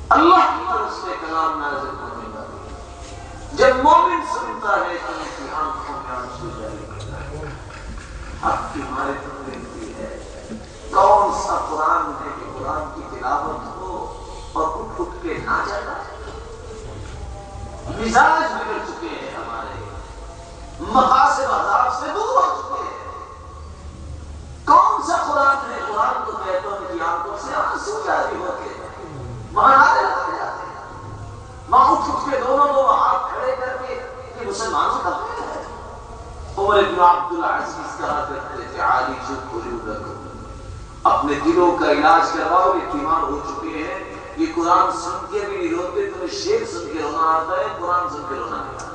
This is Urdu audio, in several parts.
اللہ کی طرف سے کلام نازل ہونے والا جب مومن سنتا ہے تو ان کی آنکھوں میں آنسو جاری کرتا ہے. آپ کی معرفت ملتی ہے کون سا قرآن ہے کہ قرآن کی تلاوت ہو اور اٹھ اٹھ کے نہ جانا. مزاج بگڑ چکے ہیں ہمارے, مقاصد عذاب سے دور ہو چکے ہیں. کون سا قرآن ہے قرآن کو کہتوں کی آنکھوں سے آنسو جاری ہوتے ہیں, وہاں نعرے لگائے جاتے ہیں, وہاں اٹھ اٹھ کے دونوں ہاتھ کھڑے کر کے کہ مسلمانوں کا ہے. عمر بن عبد العزیز کہا کرتے تھے عالجوا قلوبکم, اپنے دلوں کا علاج کرواؤ, یہ بیمار ہو چکے ہیں, یہ قرآن سن کے بھی نہیں روتے, تمہیں شعر سن کے رونا آتا ہے, قرآن سن کے رونا نہیں آتا.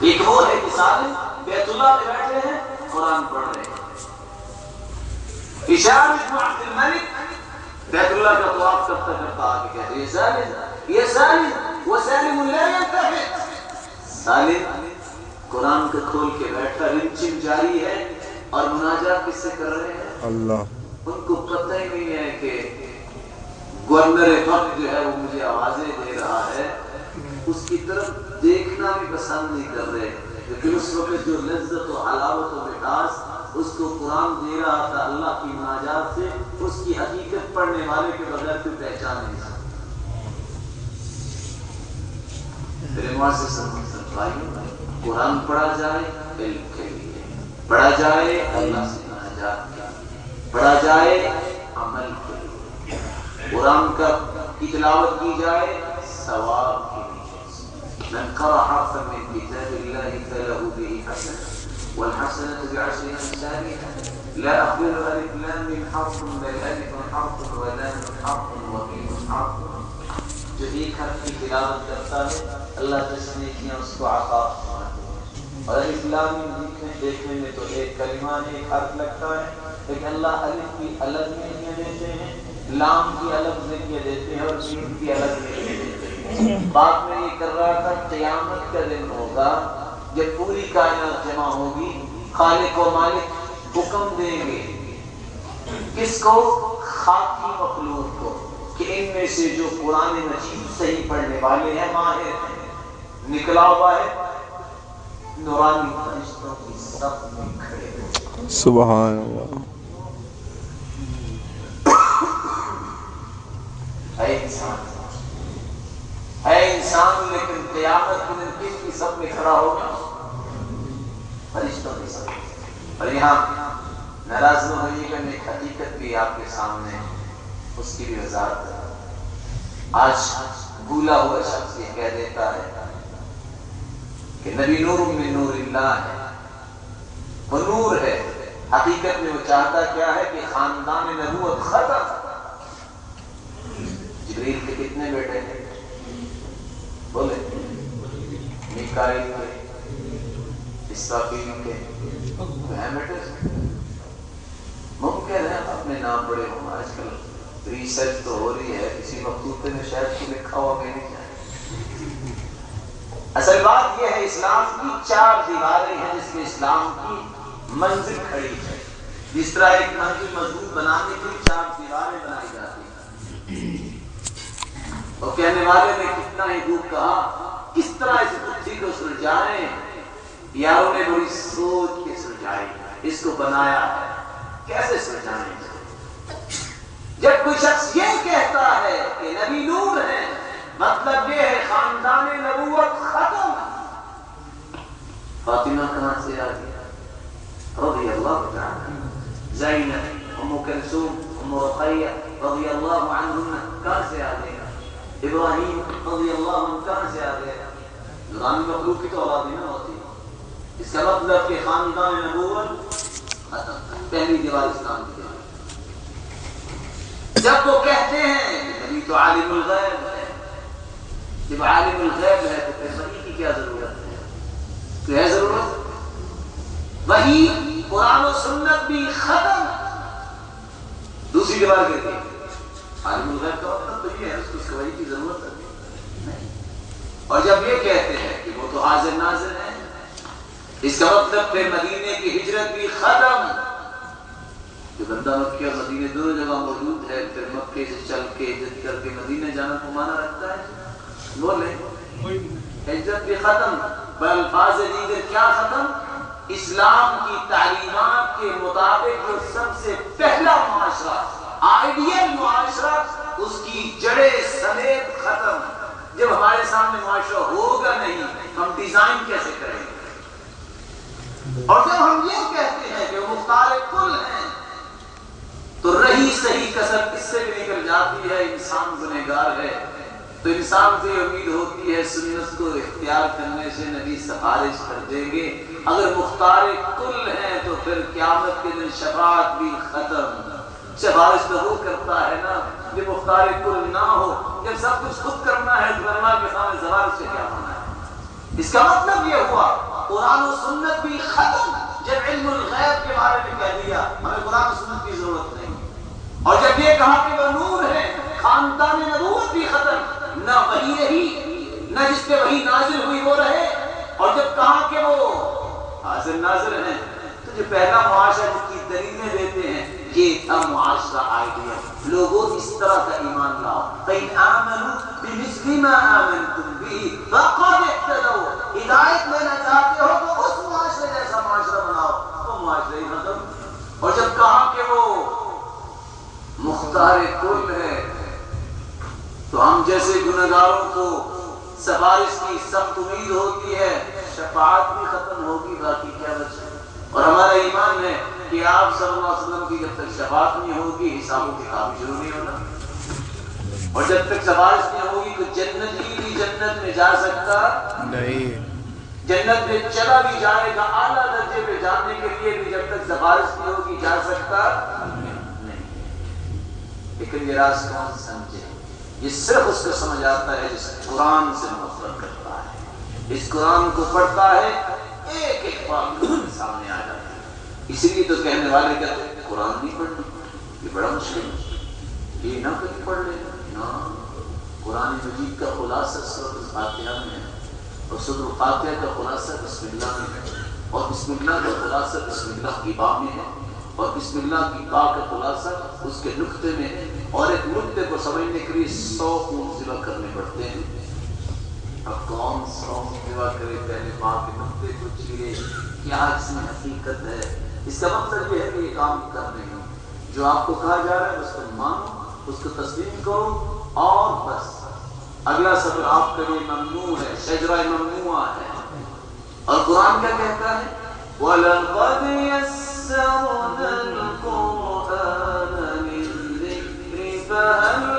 ایک وہ ہے کہ سارے بیت اللہ میں بیٹھے ہیں قرآن پڑھ رہے ہیں. ہشام بن عبد الملک بیت اللہ کا طواف کرتا کرتا آگے کہتے ہیں یہ سالم وسالم لا ينتهي. سالم قرآن کو کھول کے بیٹھا, رمچم جاری ہے اور مناجات کس سے کر رہے ہیں اللہ. ان کو پتہ ہی نہیں ہے کہ گورنر وقت جو ہے وہ مجھے آوازیں دے رہا ہے, اس کی طرف دیکھنا بھی پسند نہیں کر رہے, لیکن اس وقت جو لذت و حلاوت و مٹاس اس کو قرآن دے رہا تھا اللہ کی مناجات سے, اس کی حقیقت پڑھنے والے کے بغیر کوئی پہچان نہیں سکتا. میرے معزز بھائیوں, قرآن پڑھا جائے علم کے لیے, پڑھا جائے اللہ سے مناجات کے لیے, پڑھا جائے عمل کے لیے, قرآن کی تلاوت کی جائے ثواب کے لیے. من قرأ حرفا من كتاب الله فله به حسنة والحسنة بعشر أمثالها لا أقبل ألف لام من حرف بل ألف حرف ولام حرف وميم حرف. جو ایک حرف کی تلاوت کرتا ہے اللہ تعالی نے کیا اس کو عطا, اور الف لام لکھنے دیکھنے میں تو ایک کلمہ ایک حرف لگتا ہے, لیکن اللہ الف کی الگ لکھنے دیتے ہیں, لام کی الگ لکھنے دیتے ہیں, اور میم کی الگ لکھنے دیتے ہیں. بات میں یہ کر رہا تھا قیامت کا دن ہوگا جب پوری کائنات جمع ہوگی, خالق و مالک حکم دیں گے کس کو, خاکی مخلوق کو, کہ ان میں سے جو قرآن مجید صحیح پڑھنے والے ہیں, ماہر ہیں, نکلا ہوا ہے, نورانی فرشتوں کی صف میں کھڑے ہیں. سبحان اللہ. ہے انسان لیکن قیامت کے دن کس کی صف میں کھڑا ہوگا, فرشتوں کی صف. اور یہاں ناراض نہ ہوئیے گا, ایک حقیقت بھی آپ کے سامنے, اس کی بھی وضاحت ہے. آج بھولا ہوا شخص یہ کہہ دیتا ہے کہ نبی نور من نور اللہ ہے, وہ نور ہے, حقیقت میں وہ چاہتا کیا ہے کہ خاندان نبوت ختم. جبریل کے کتنے بیٹے ہیں بولے, میکائیل کے, اسرافیل کے, ہیں بیٹے. ممکن ہے اپنے نام بڑے ہوں, آج کل ریسرچ تو ہو رہی ہے, کسی مخطوطے میں شاید کو لکھا ہوا کہ نہیں جائے. اصل بات یہ ہے اسلام کی چار دیواریں ہیں جس میں اسلام کی منزل کھڑی ہے. جس طرح ایک منزل مضبوط بنانے کے لیے چار دیواریں بنائی جاتی ہیں. اور کہنے والے نے کتنا ہی خوب کہا, کس طرح اس پتھری کو سلجھائیں, یاروں نے بڑی سوچ کے سلجھائی, اس کو بنایا ہے, کیسے سلجھائیں. جب کوئی شخص یہ کہتا ہے کہ نبی نور ہے, مطلب یہ ہے خاندان نبوت ختم. فاطمہ کہاں سے آ گیا رضی اللہ عنہ, زینب, ام کلثوم, ام رقیہ رضی اللہ عنہن کہاں سے آ گیا, ابراہیم رضی اللہ عنہ کہاں سے آ گیا. نورانی مخلوق کی تو اولاد نہیں ہوتی, اس کا مطلب کہ خاندان نبوت ختم. پہلی دیوار اسلام کی. جب وہ کہتے ہیں کہ نبی تو عالم الغیب ہے, جب عالم الغیب ہے تو پھر وحی کی کیا ضرورت ہے, تو ہے ضرورت. وحی قرآن و سنت بھی ختم. دوسری دیوار کہتی ہے عالم الغیب کا مطلب تو یہ ہے اس کو وحی کی ضرورت نہیں. اور جب یہ کہتے ہیں کہ وہ تو حاضر ناظر ہے, اس کا مطلب پھر مدینے کی ہجرت بھی ختم. جو بندہ مکے اور مدینے دونوں جگہ موجود ہے پھر مکے سے چل کے ہجرت کر کے مدینے جانا کو مانا رکھتا ہے؟ بولیں ہجرت بھی ختم، بالفاظ دیگر کیا ختم؟ اسلام کی تعلیمات کے مطابق جو سب سے پہلا معاشرہ، آئیڈیل معاشرہ، اس کی جڑیں سمیت ختم۔ جب ہمارے سامنے معاشرہ ہوگا نہیں ہم ڈیزائن کیسے کریں گے؟ اور جب ہم یہ کہتے ہیں کہ وہ مختار کل ہیں تو رہی صحیح کسر اس سے بھی نکل جاتی ہے انسان گنہگار ہے، تو انسان سے امید ہوتی ہے سنت کو اختیار کرنے سے نبی سفارش کر دیں گے۔ اگر مختار کل ہیں تو پھر قیامت کے دن شفاعت بھی ختم۔ سفارش تو وہ کرتا ہے نا جو مختار کل نہ ہو۔ جب سب کچھ خود کرنا ہے تو اللہ کے سامنے سفارش سے کیا ہونا ہے؟ اس کا مطلب یہ ہوا قرآن و سنت بھی ختم۔ جب علم الغیب کے بارے میں کہہ دیا ہمیں قرآن و سنت کی ضرورت نہیں، اور جب یہ کہا کہ وہ نور ہے، خاندان نبوت بھی ختم، نہ وحی رہی، نہ جس پہ وحی نازل ہوئی وہ رہے، اور جب کہا کہ وہ حاضر ناظر ہیں تو جو پہلا معاشرہ جس کی دلیلیں دیتے ہیں یہ تھا معاشرہ آئیڈیل۔ لوگوں اس طرح کا ایمان لاؤ، فَإِنْ آمَنُوا بِمِثْلِ مَا آمَنْتُمْ بِهِ فَقَدِ اهْتَدَوْا۔ ہدایت لینا چاہتے ہو تو اس معاشرے جیسا معاشرہ بناؤ، وہ معاشرہ ہی ختم۔ اور جب کہا کہ وہ مختار کل ہے تو ہم جیسے گنہگاروں کو سفارش کی سخت امید ہوتی ہے، شفاعت بھی ختم ہوگی، باقی کیا بچے؟ اور ہمارا ایمان ہے کہ آپ صلی اللہ علیہ وسلم کی جب تک شفاعت نہیں ہوگی حساب و کتاب شروع نہیں ہونا، اور جب تک سفارش نہیں ہوگی تو جنت ہی بھی جنت میں جا سکتا نہیں، جنت میں چلا بھی جائے گا اعلیٰ درجے پہ جانے کے لیے بھی جب تک سفارش نہیں ہوگی جا سکتا نہیں۔ لیکن یہ راز کون سمجھے؟ یہ صرف اس کو سمجھ آتا ہے جس قرآن سے محبت کرتا ہے، اس قرآن کو پڑھتا ہے، ایک ایک بات سامنے آ جاتا ہے۔ اسی لیے تو کہنے والے کہتے ہیں قرآن نہیں پڑھنا، یہ بڑا مشکل ہے، یہ نہ کہیں پڑھ لے نا۔ قرآن مجید کا خلاصہ سورۃ الفاتحہ میں ہے، اور سورۃ الفاتحہ کا خلاصہ بسم اللہ میں ہے، اور بسم اللہ کا خلاصہ بسم اللہ کی با میں ہے، اور بسم اللہ کی با کا خلاصہ اس کے نقطے میں ہے، اور ایک نقطے کو سمجھنے کے لیے 100 اونٹ ذبح کرنے پڑتے ہیں۔ اب کون 100 اونٹ ذبح کرے، پہلے با کے نقطے کو چیرے، کیا اس میں حقیقت ہے؟ اس کا مطلب یہ ہے کہ یہ کام کر رہے ہیں، جو آپ کو کہا جا رہا ہے اس کو مانو، اس کو تسلیم کرو، اور بس اگلا سفر آپ کے لیے ممنوع ہے، شجرہ ممنوعہ ہے۔ اور قرآن کیا کہتا ہے؟ وَلَقَدْ يَسَّرْنَا الْقُرْآنَ لِلذِّكْرِ فَهَلْ